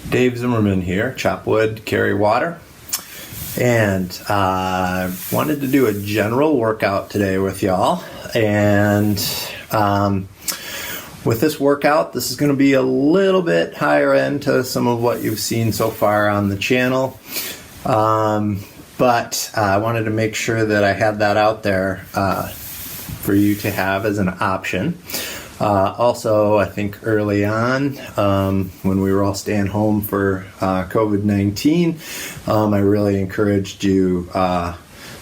Dave Zimmerman here, chop wood, carry water, and wanted to do a general workout today with y'all. And with this workout, this is going to be a little bit higher end to some of what you've seen so far on the channel, but I wanted to make sure that I had that out there for you to have as an option. Also, I think early on, when we were all staying home for COVID-19, I really encouraged you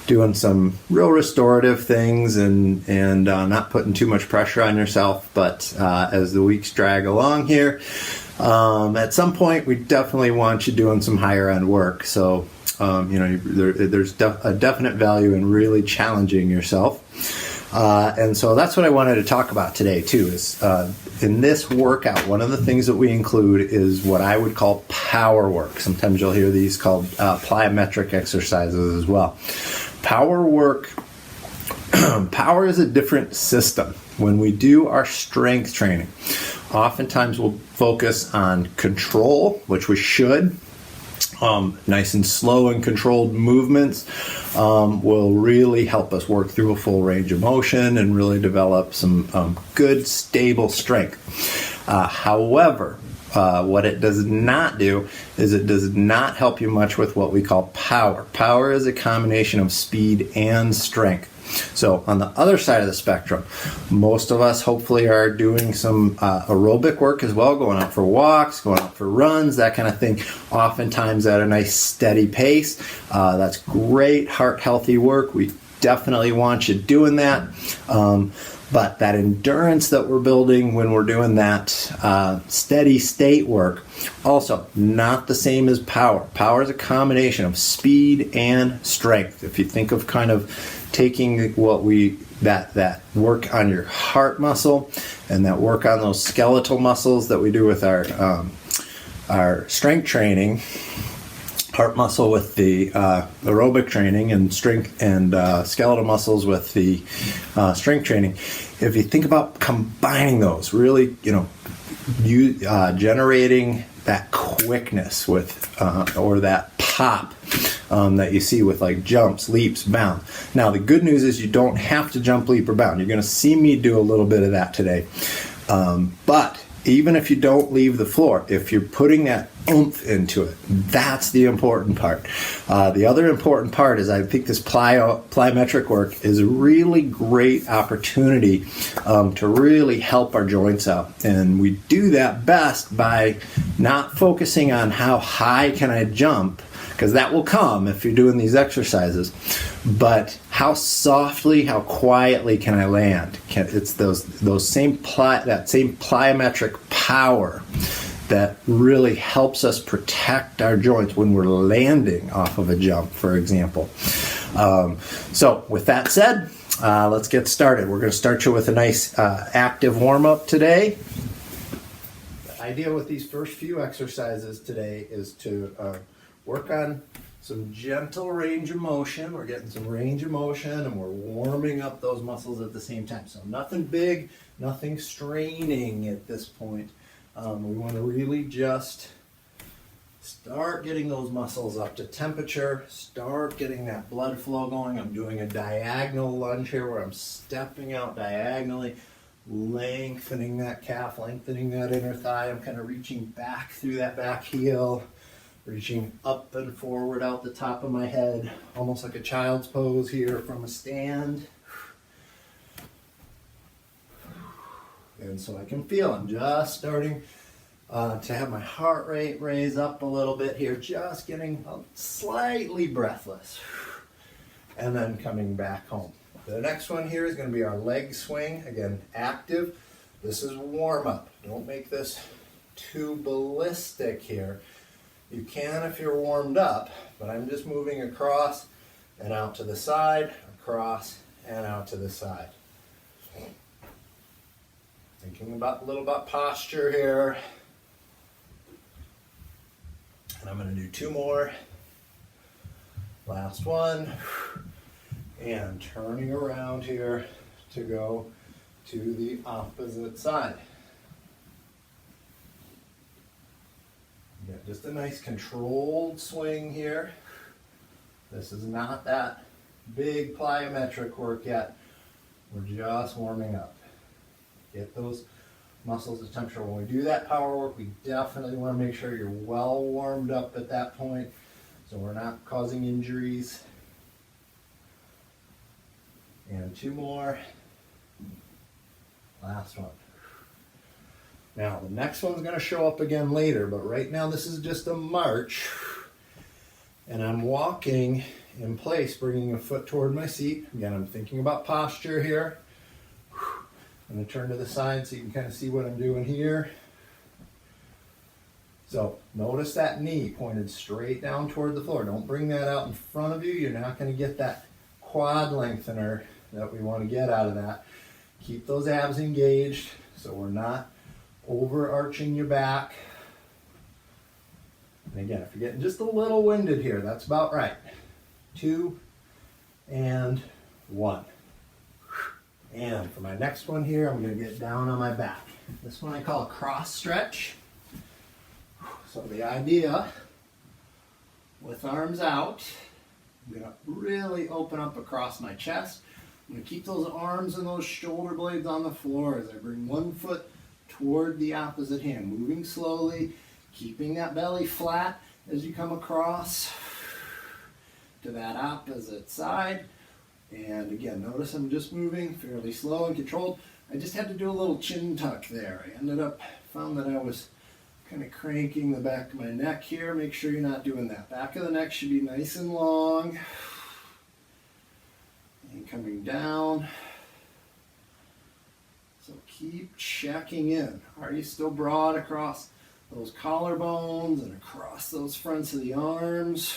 doing some real restorative things and not putting too much pressure on yourself. But as the weeks drag along here, at some point we definitely want you doing some higher end work. So there's a definite value in really challenging yourself. And so that's what I wanted to talk about today too, is in this workout, one of the things that we include is what I would call power work. Sometimes you'll hear these called plyometric exercises as well. Power work, power is a different system. When we do our strength training, oftentimes we'll focus on control, which we should. Nice and slow and controlled movements will really help us work through a full range of motion and really develop some good, stable strength. However, what it does not do is it does not help you much with what we call power. Power is a combination of speed and strength. So on the other side of the spectrum, most of us hopefully are doing some aerobic work as well, going out for walks, going out for runs, that kind of thing, oftentimes at a nice steady pace. That's great, heart healthy work. We definitely want you doing that. But that endurance that we're building when we're doing that steady state work, also not the same as power. Power is a combination of speed and strength. If you think of kind of taking what that work on your heart muscle and that work on those skeletal muscles that we do with our strength training, heart muscle with the aerobic training and strength and skeletal muscles with the strength training. If you think about combining those, really, generating that quickness with or that pop that you see with like jumps, leaps, bounds. Now the good news is you don't have to jump, leap, or bound. You're going to see me do a little bit of that today. But even if you don't leave the floor, if you're putting that oomph into it, that's the important part. The other important part is I think this plyometric work is a really great opportunity to really help our joints out. And we do that best by not focusing on how high can I jump, because that will come if you're doing these exercises, but how softly, how quietly can I land? It's those same plyometric power that really helps us protect our joints when we're landing off of a jump, for example. So with that said, let's get started. We're going to start you with a nice active warm-up today. The idea with these first few exercises today is to work on some gentle range of motion. We're getting some range of motion and we're warming up those muscles at the same time. So nothing big, nothing straining at this point. We want to really just start getting those muscles up to temperature, start getting that blood flow going. I'm doing a diagonal lunge here where I'm stepping out diagonally, lengthening that calf, lengthening that inner thigh. I'm kind of reaching back through that back heel, reaching up and forward out the top of my head, almost like a child's pose here from a stand. And so I can feel I'm just starting to have my heart rate raise up a little bit here, just getting slightly breathless. And then coming back home. The next one here is going to be our leg swing. Again, active. This is warm up. Don't make this too ballistic here. You can if you're warmed up, but I'm just moving across and out to the side, across and out to the side. Thinking a little about posture here. And I'm going to do two more. Last one. And turning around here to go to the opposite side. Get just a nice controlled swing here. This is not that big plyometric work yet. We're just warming up. Get those muscles to temperature. When we do that power work, we definitely want to make sure you're well warmed up at that point so we're not causing injuries. And 2 more. Last one. Now the next one's going to show up again later, but right now this is just a march. And I'm walking in place, bringing a foot toward my seat. Again, I'm thinking about posture here. I'm going to turn to the side so you can kind of see what I'm doing here. So notice that knee pointed straight down toward the floor. Don't bring that out in front of you. You're not going to get that quad lengthener that we want to get out of that. Keep those abs engaged so we're not overarching your back. And again, if you're getting just a little winded here, that's about right. 2 and 1. And for my next one here, I'm going to get down on my back. This one I call a cross stretch. So the idea, with arms out, I'm going to really open up across my chest. I'm going to keep those arms and those shoulder blades on the floor as I bring one foot toward the opposite hand, moving slowly, keeping that belly flat as you come across to that opposite side. And again, notice I'm just moving fairly slow and controlled. I just had to do a little chin tuck there. Found that I was kind of cranking the back of my neck here. Make sure you're not doing that. Back of the neck should be nice and long. And coming down. So keep checking in. Are you still broad across those collarbones and across those fronts of the arms?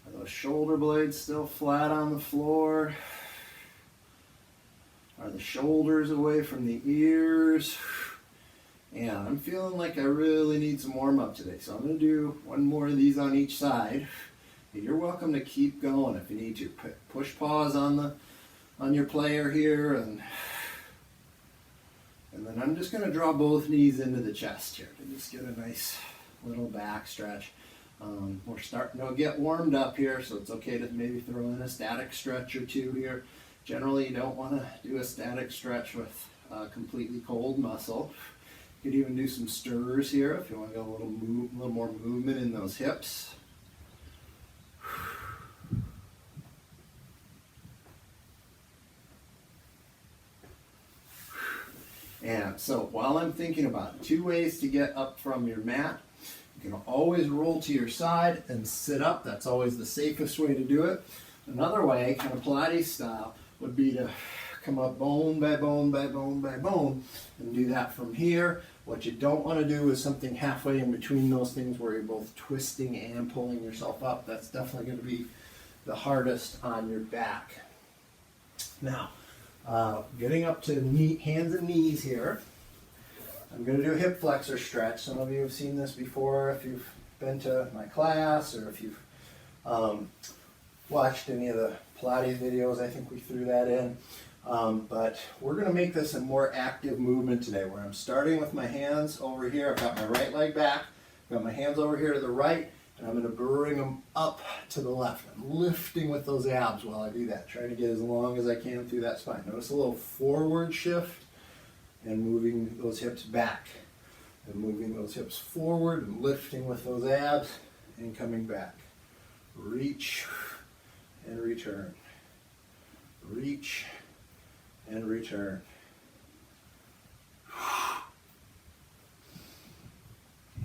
Are those shoulder blades still flat on the floor? Are the shoulders away from the ears? And I'm feeling like I really need some warm up today. So I'm going to do one more of these on each side. And you're welcome to keep going if you need to. Push pause on your player here, and then I'm just going to draw both knees into the chest here to just get a nice little back stretch. We're starting to get warmed up here, so it's okay to maybe throw in a static stretch or 2 here. Generally, you don't want to do a static stretch with completely cold muscle. You could even do some stirs here if you want to get a little more movement in those hips. And so while I'm thinking about it, 2 ways to get up from your mat. You can always roll to your side and sit up. That's always the safest way to do it. Another way, kind of Pilates style, would be to come up bone by bone by bone by bone and do that from here. What you don't want to do is something halfway in between those things where you're both twisting and pulling yourself up. That's definitely going to be the hardest on your back. Now, getting up to hands and knees here. I'm going to do a hip flexor stretch. Some of you have seen this before if you've been to my class or if you've watched any of the Pilates videos. I think we threw that in. But we're going to make this a more active movement today where I'm starting with my hands over here. I've got my right leg back. I've got my hands over here to the right, and I'm going to bring them up to the left. I'm lifting with those abs while I do that, trying to get as long as I can through that spine. Notice a little forward shift. And moving those hips back, and moving those hips forward, and lifting with those abs, and coming back. Reach and return. Reach and return.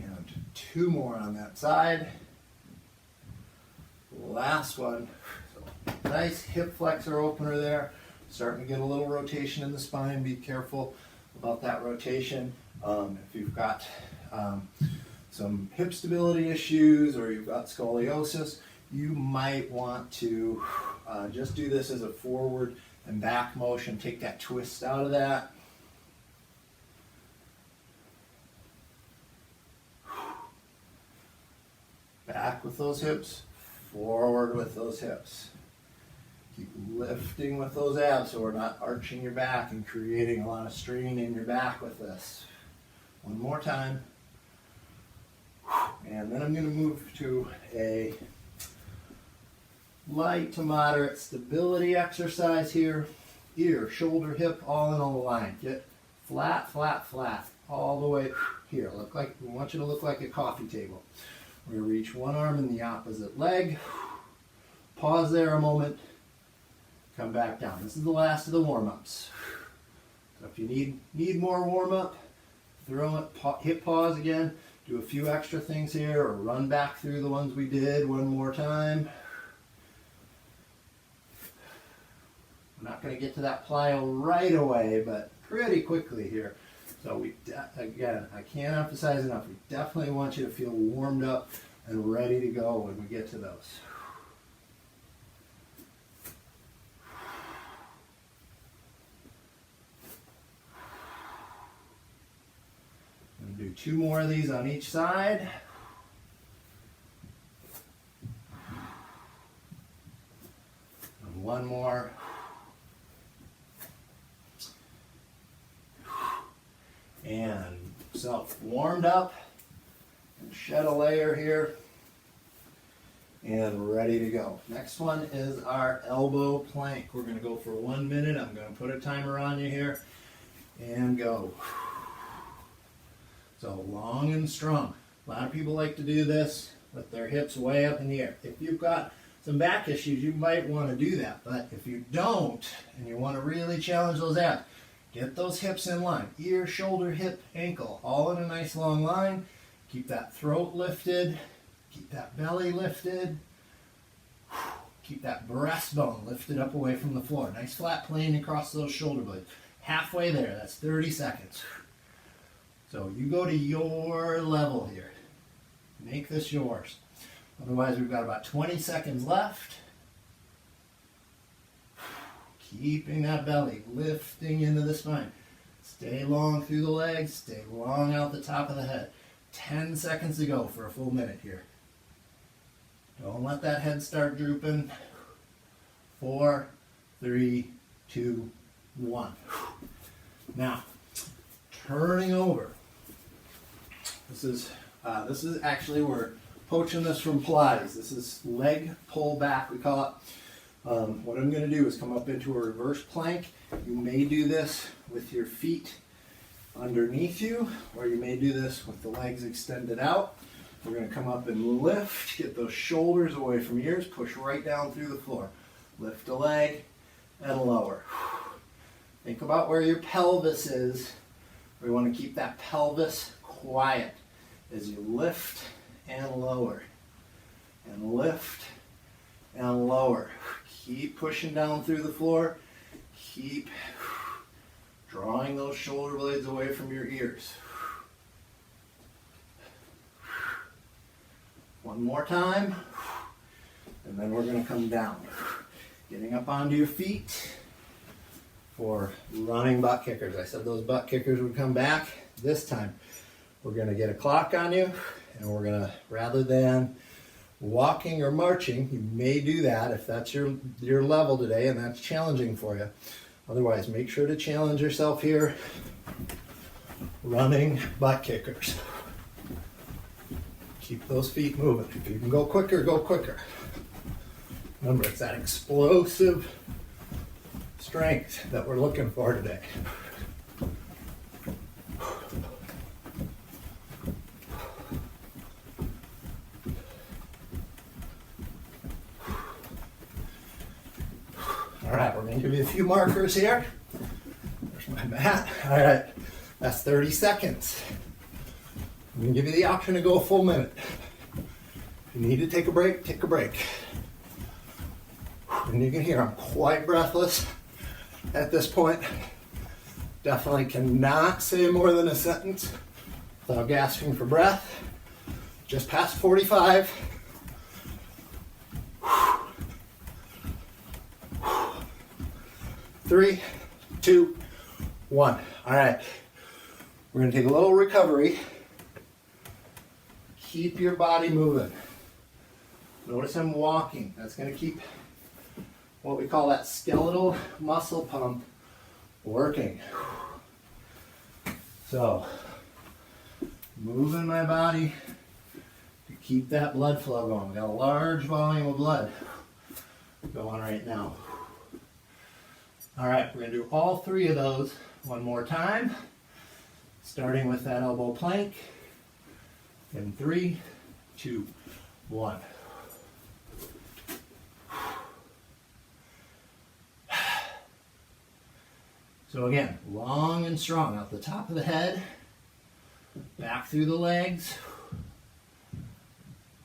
And 2 more on that side. Last one. So nice hip flexor opener there. Starting to get a little rotation in the spine. Be careful about that rotation. If you've got some hip stability issues or you've got scoliosis, you might want to just do this as a forward and back motion. Take that twist out of that. Back with those hips, forward with those hips. Keep lifting with those abs so we're not arching your back and creating a lot of strain in your back with this. One more time. And then I'm going to move to a light to moderate stability exercise here. Ear, shoulder, hip, all in a line. Get flat, flat, flat, all the way here. We want you to look like a coffee table. We're going to reach one arm in the opposite leg. Pause there a moment. Come back down. This is the last of the warm-ups. So if you need more warm-up, throw it, hit pause again. Do a few extra things here, or run back through the ones we did one more time. I'm not going to get to that plyo right away, but pretty quickly here. So again, I can't emphasize enough, we definitely want you to feel warmed up and ready to go when we get to those. I'm going to do 2 more of these on each side. And 1 more. And so warmed up, and shed a layer here, and ready to go. Next one is our elbow plank. We're going to go for 1 minute. I'm going to put a timer on you here, and go. So long and strong. A lot of people like to do this with their hips way up in the air. If you've got some back issues, you might want to do that. But if you don't, and you want to really challenge those abs, get those hips in line. Ear, shoulder, hip, ankle, all in a nice long line. Keep that throat lifted. Keep that belly lifted. Keep that breastbone lifted up away from the floor. Nice flat plane across those shoulder blades. Halfway there, that's 30 seconds. So you go to your level here. Make this yours. Otherwise, we've got about 20 seconds left. Keeping that belly lifting into the spine. Stay long through the legs, stay long out the top of the head. 10 seconds to go for a full minute here. Don't let that head start drooping. 4, 3, 2, 1. Now, turning over. This is actually, we're poaching this from Pilates. This is leg pull back, we call it. What I'm going to do is come up into a reverse plank. You may do this with your feet underneath you, or you may do this with the legs extended out. We're going to come up and lift, get those shoulders away from ears, push right down through the floor. Lift a leg and lower. Think about where your pelvis is. We want to keep that pelvis quiet as you lift and lower, and lift and lower. Keep pushing down through the floor. Keep drawing those shoulder blades away from your ears. One more time, and then we're going to come down. Getting up onto your feet for running butt kickers. I said those butt kickers would come back. This time, we're going to get a clock on you, and we're going to, rather than walking or marching, you may do that if that's your level today and that's challenging for you. Otherwise, make sure to challenge yourself here. Running butt kickers. Keep those feet moving. If you can go quicker, go quicker. Remember, it's that explosive strength that we're looking for today. All right, we're going to give you a few markers here. There's my mat. All right, that's 30 seconds. I'm going to give you the option to go a full minute. If you need to take a break, take a break. And you can hear I'm quite breathless at this point. Definitely cannot say more than a sentence without gasping for breath. Just past 45. 3, 2, 1. All right. We're going to take a little recovery. Keep your body moving. Notice I'm walking. That's going to keep what we call that skeletal muscle pump working. So, moving my body, Keep that blood flow going. We got a large volume of blood going right now. All right, we're gonna do all 3 of those one more time, starting with that elbow plank. In 3, 2, 1. So again, long and strong out the top of the head, back through the legs,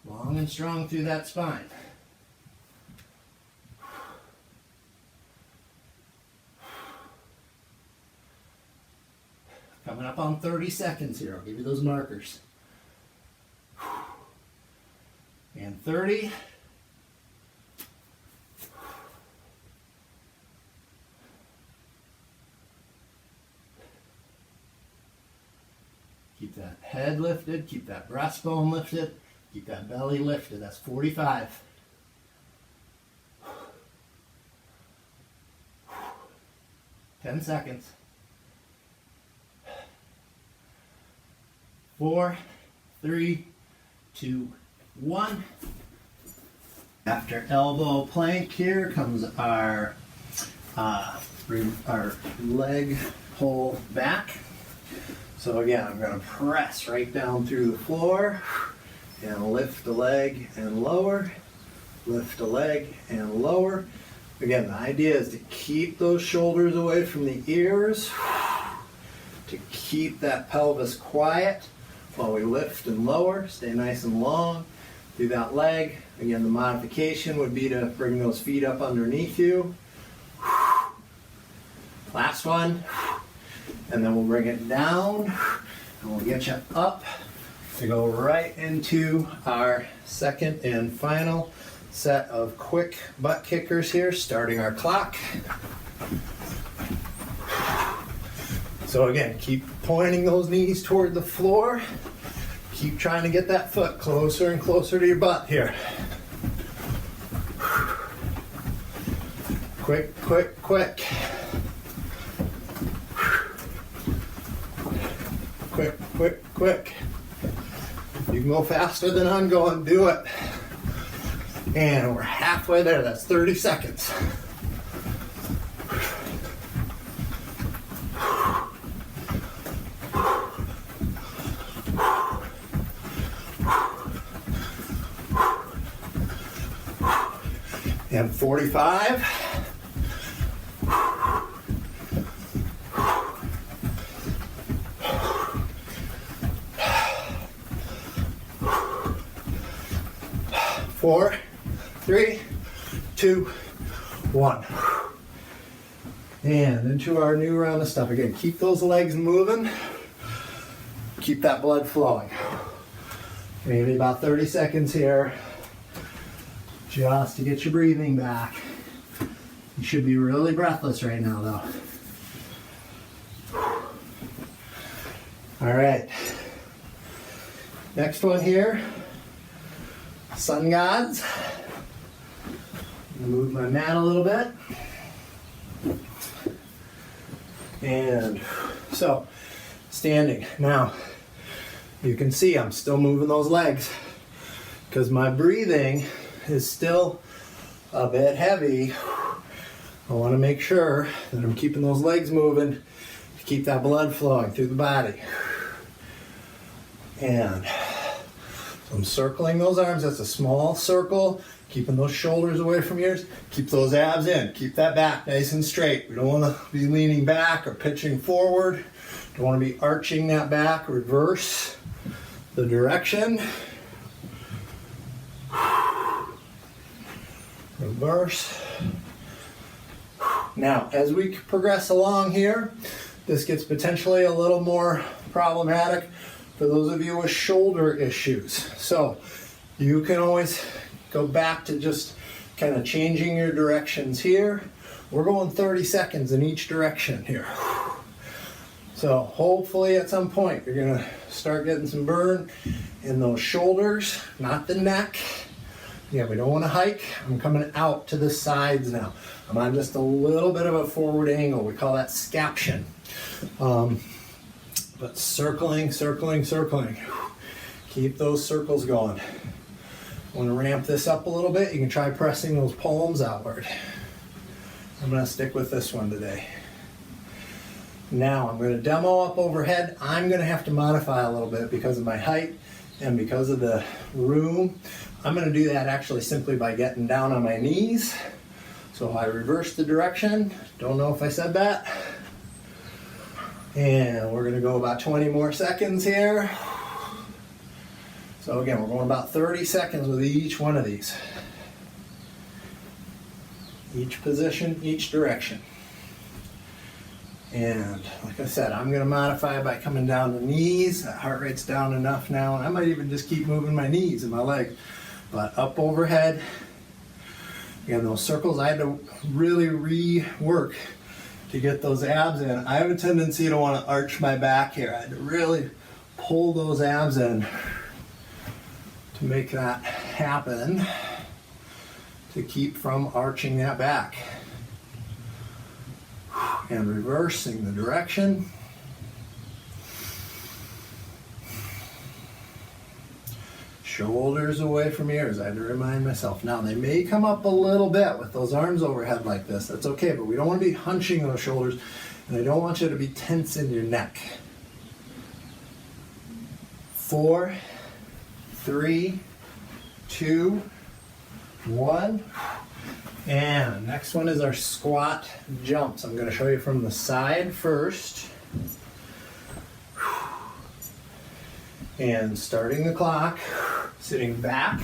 long and strong through that spine. Coming up on 30 seconds here. I'll give you those markers. And 30. Keep that head lifted, keep that breastbone lifted, keep that belly lifted. That's 45. 10 seconds. 4, 3, 2, 1. After elbow plank here comes our leg pull back. So again, I'm going to press right down through the floor and lift the leg and lower, lift the leg and lower. Again, the idea is to keep those shoulders away from the ears, to keep that pelvis quiet while we lift and lower. Stay nice and long through that leg. Again, the modification would be to bring those feet up underneath you. Last one. And then we'll bring it down and we'll get you up to go right into our second and final set of quick butt kickers here, starting our clock. So again, keep pointing those knees toward the floor. Keep trying to get that foot closer and closer to your butt here. Quick, quick, quick. Quick, quick, quick. You can go faster than I'm going. Do it. And we're halfway there. That's 30 seconds. And 45. Four, 3, 2, 1. And into our new round of stuff. Again, keep those legs moving. Keep that blood flowing. Maybe about 30 seconds here. Just to get your breathing back. You should be really breathless right now, though. All right. Next one here. Sun gods. I'm gonna move my mat a little bit. And so, standing. Now, you can see I'm still moving those legs because my breathing is still a bit heavy. I want to make sure that I'm keeping those legs moving to keep that blood flowing through the body. And I'm circling those arms. That's a small circle. Keeping those shoulders away from yours. Keep those abs in. Keep that back nice and straight. We don't want to be leaning back or pitching forward. Don't want to be arching that back. Reverse the direction. Reverse. Now, as we progress along here, this gets potentially a little more problematic for those of you with shoulder issues. So you can always go back to just kind of changing your directions here. We're going 30 seconds in each direction here. So hopefully at some point you're gonna start getting some burn in those shoulders, not the neck. Yeah, we don't want to hike. I'm coming out to the sides now. I'm on just a little bit of a forward angle. We call that scaption. But circling, circling, circling. Keep Keep those circles going. I want to ramp this up a little bit. You can try pressing those palms outward. I'm going to stick with this one today. Now I'm going to demo up overhead. I'm going to have to modify a little bit because of my height and because of the room. I'm going to do that actually simply by getting down on my knees. So I reverse the direction. Don't know if I said that. And we're going to go about 20 more seconds here. So again, we're going about 30 seconds with each one of these. Each position, each direction. And like I said, I'm going to modify by coming down the knees. That heart rate's down enough now. And I might even just keep moving my knees and my legs. But up overhead. Again, those circles, I had to really rework to get those abs in. I have a tendency to want to arch my back here. I had to really pull those abs in to make that happen, to keep from arching that back. And reversing the direction. Shoulders away from ears. I had to remind myself. Now they may come up a little bit with those arms overhead like this. That's okay, but we don't want to be hunching those shoulders, and I don't want you to be tense in your neck. 4, 3, 2, 1. And next one is our squat jumps. I'm going to show you from the side first. And starting the clock, sitting back,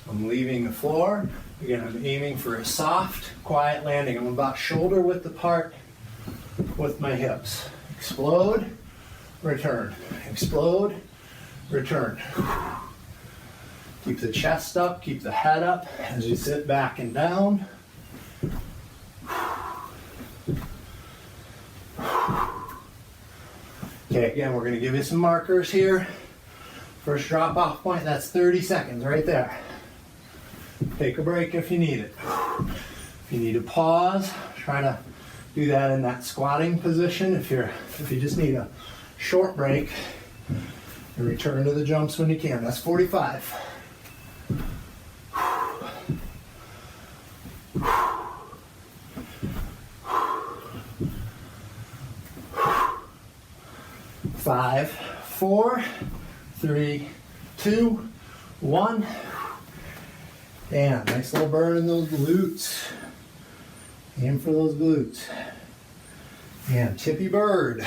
I'm leaving the floor. Again, I'm aiming for a soft, quiet landing. I'm about shoulder width apart with my hips. Explode, return. Explode, return. Keep the chest up, keep the head up as you sit back and down. Okay, again, we're going to give you some markers here. First drop off point, that's 30 seconds right there. Take a break if you need it. If you need to pause, try to do that in that squatting position. If you just need a short break, and return to the jumps when you can. That's 45. 5, 4, 3, 2, 1. And nice little burn in those glutes. Aim for those glutes. And tippy bird.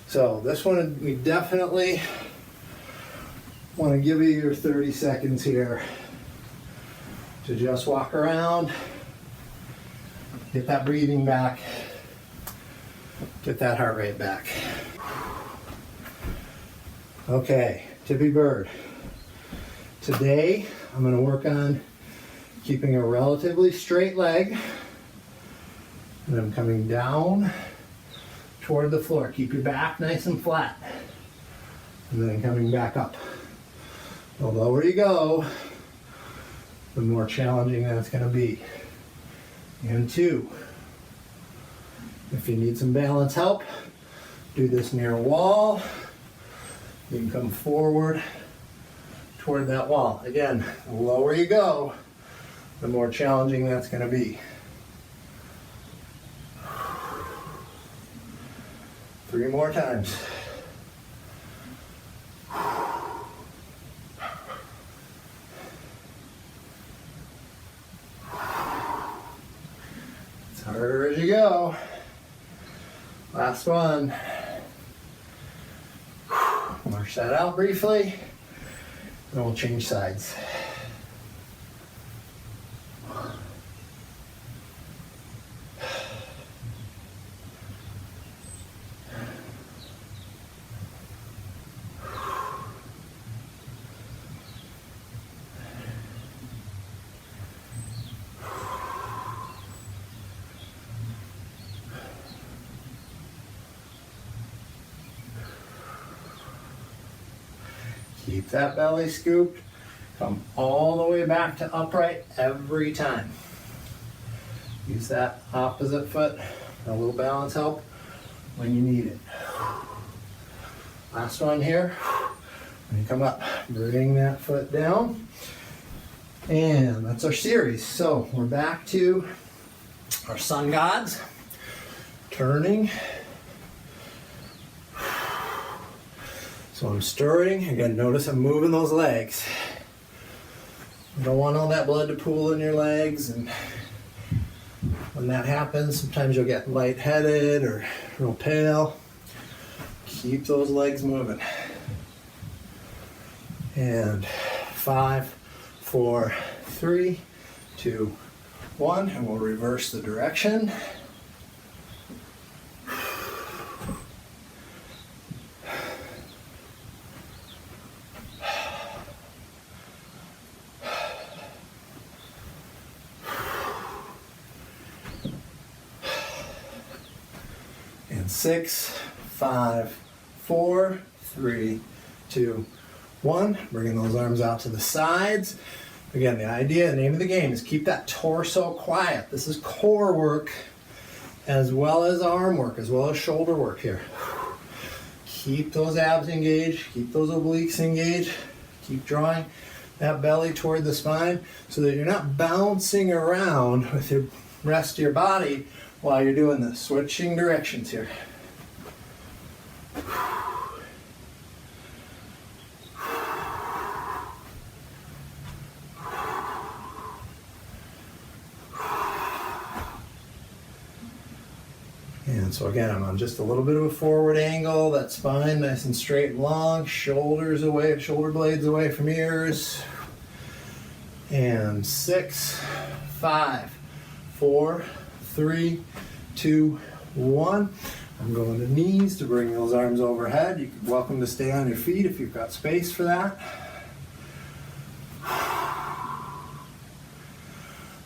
So this one, we definitely want to give you your 30 seconds here to just walk around, get that breathing back, get that heart rate back. Okay, tippy bird. Today, I'm going to work on keeping a relatively straight leg, and I'm coming down toward the floor. Keep your back nice and flat, and then coming back up. The lower you go, the more challenging that's going to be. And 2. If you need some balance help, do this near a wall. You can come forward toward that wall. Again, the lower you go, the more challenging that's going to be. 3 more times. As harder as you go. Last one. March that out briefly, and we'll change sides. Keep that belly scooped. Come all the way back to upright every time. Use that opposite foot for a little balance help when you need it. Last one here. When you come up, bring that foot down. And that's our series. So we're back to our sun gods. Turning. So I'm stirring. Again, notice I'm moving those legs. You don't want all that blood to pool in your legs, and when that happens, sometimes you'll get lightheaded or real pale. Keep those legs moving. And 5, 4, 3, 2, 1, and we'll reverse the direction. And 6, 5, 4, 3, 2, 1. Bringing those arms out to the sides. Again, the idea, the name of the game is keep that torso quiet. This is core work as well as arm work, as well as shoulder work here. Keep those abs engaged, keep those obliques engaged, keep drawing that belly toward the spine so that you're not bouncing around with the rest of your body while you're doing this. Switching directions here. And so again, I'm on just a little bit of a forward angle, that spine nice and straight and long, shoulders away, shoulder blades away from ears. And 6, 5, 4, 3, 2, 1. I'm going to knees to bring those arms overhead. You're welcome to stay on your feet if you've got space for that.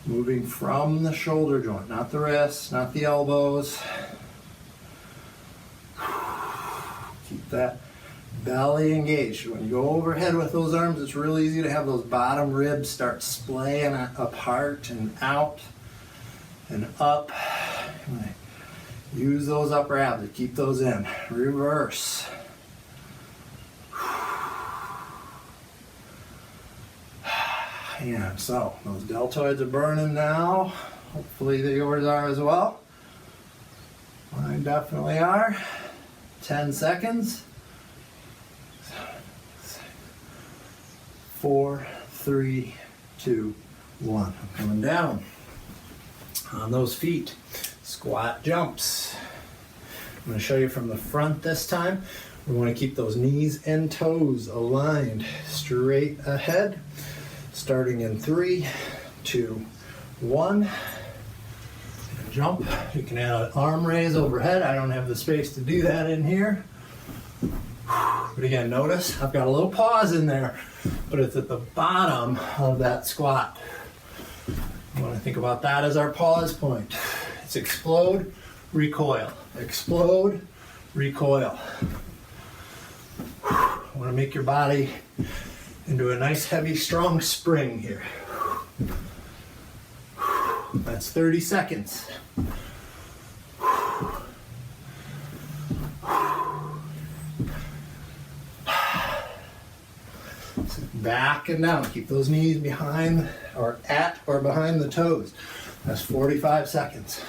Moving from the shoulder joint, not the wrists, not the elbows. Keep that belly engaged. When you go overhead with those arms, it's really easy to have those bottom ribs start splaying apart and out and up. Use those upper abs to keep those in. Reverse. And so, those deltoids are burning now. Hopefully yours are as well. Mine definitely are. 10 seconds. 4, 3, 2, 1. I'm coming down. On those feet, squat jumps. I'm going to show you from the front this time. We want to keep those knees and toes aligned straight ahead. Starting in 3, 2, 1. And jump. You can add an arm raise overhead. I don't have the space to do that in here. But again, notice I've got a little pause in there, but it's at the bottom of that squat. You want to think about that as our pause point. It's explode, recoil. Explode, recoil. I want to make your body into a nice, heavy, strong spring here. That's 30 seconds. Back and down. Keep those knees behind or at or behind the toes. That's 45 seconds.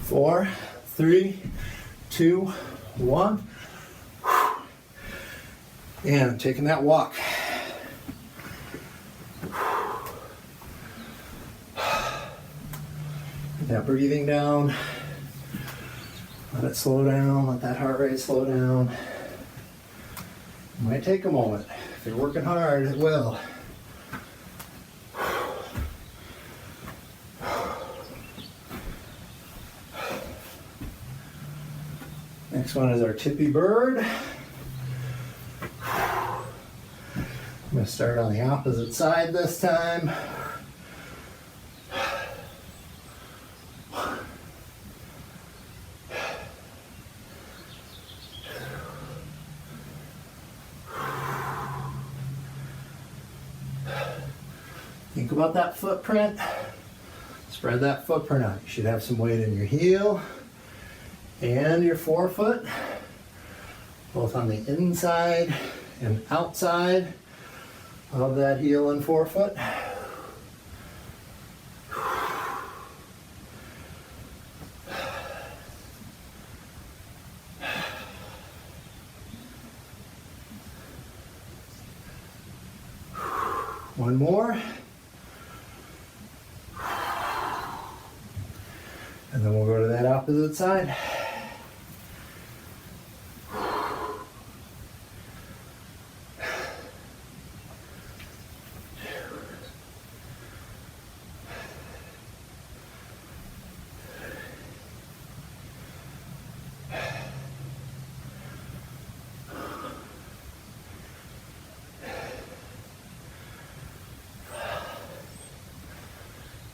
4, 3, 2, 1. And taking that walk. Get that breathing down. Let it slow down. Let that heart rate slow down. It might take a moment. If you're working hard, it will. Next one is our tippy bird. I'm going to start on the opposite side this time. Think about that footprint. It's Spread that footprint out. You should have some weight in your heel and your forefoot, both on the inside and outside of that heel and forefoot. One more. And then we'll go to that opposite side.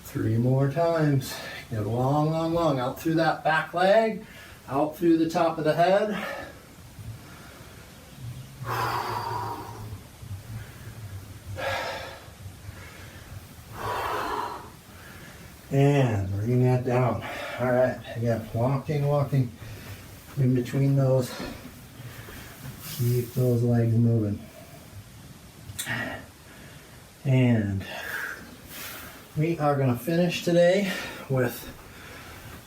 Three more times. Get long, long, long. Out through that back leg, out through the top of the head. And bring that down. All right, again, walking in between those. Keep those legs moving. And we are going to finish today with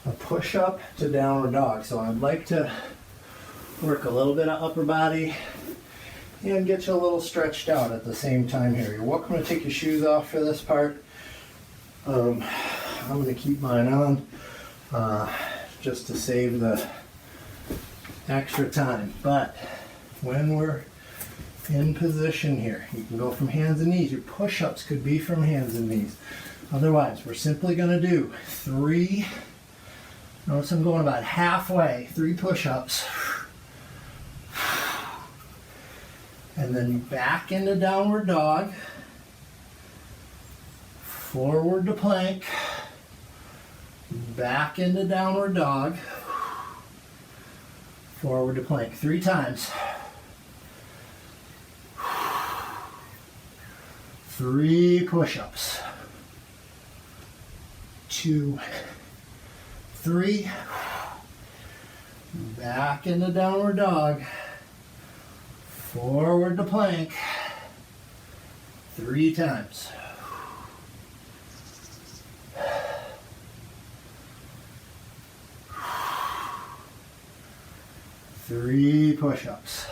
a push-up to downward dog. So I'd like to work a little bit of upper body and get you a little stretched out at the same time here. You're welcome to take your shoes off for this part. I'm going to keep mine on just to save the extra time. But when we're in position here, you can go from hands and knees. Your push-ups could be from hands and knees. Otherwise, we're simply going to do 3, notice I'm going about halfway, 3 push-ups, and then back into downward dog, forward to plank, back into downward dog, forward to plank, 3 times. 3 push-ups. 2, 3, back into downward dog, forward to plank, 3 times. 3 push-ups.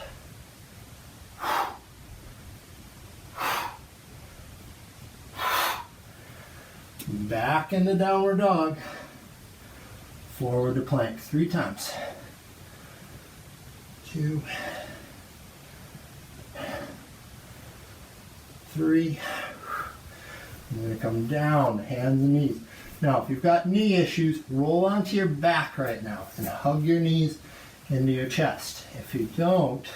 Back into downward dog, forward to plank, 3 times. 2, 3. I'm going to come down, hands and knees. Now, if you've got knee issues, roll onto your back right now and hug your knees into your chest. If you don't,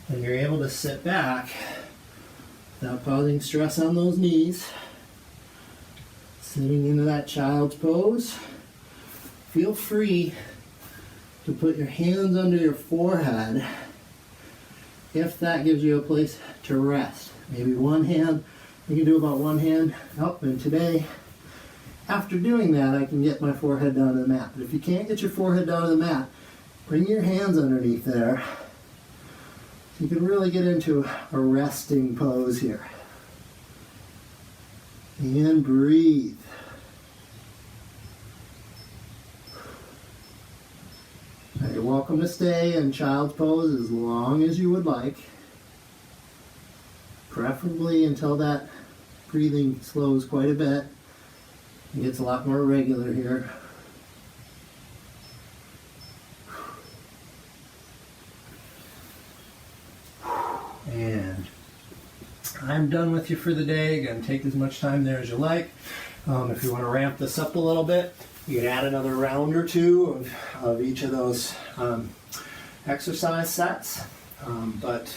then you're able to sit back without causing stress on those knees. Sitting into that child's pose. Feel free to put your hands under your forehead if that gives you a place to rest. Maybe one hand, you can do about one hand up, and today, after doing that, I can get my forehead down to the mat. But if you can't get your forehead down to the mat, bring your hands underneath there. You can really get into a resting pose here. And breathe. Now you're welcome to stay in child's pose as long as you would like. Preferably until that breathing slows quite a bit. It gets a lot more regular here. And I'm done with you for the day. Again, take as much time there as you like. If you want to ramp this up a little bit, you can add another round or two of each of those exercise sets. But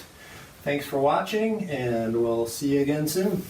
thanks for watching, and we'll see you again soon.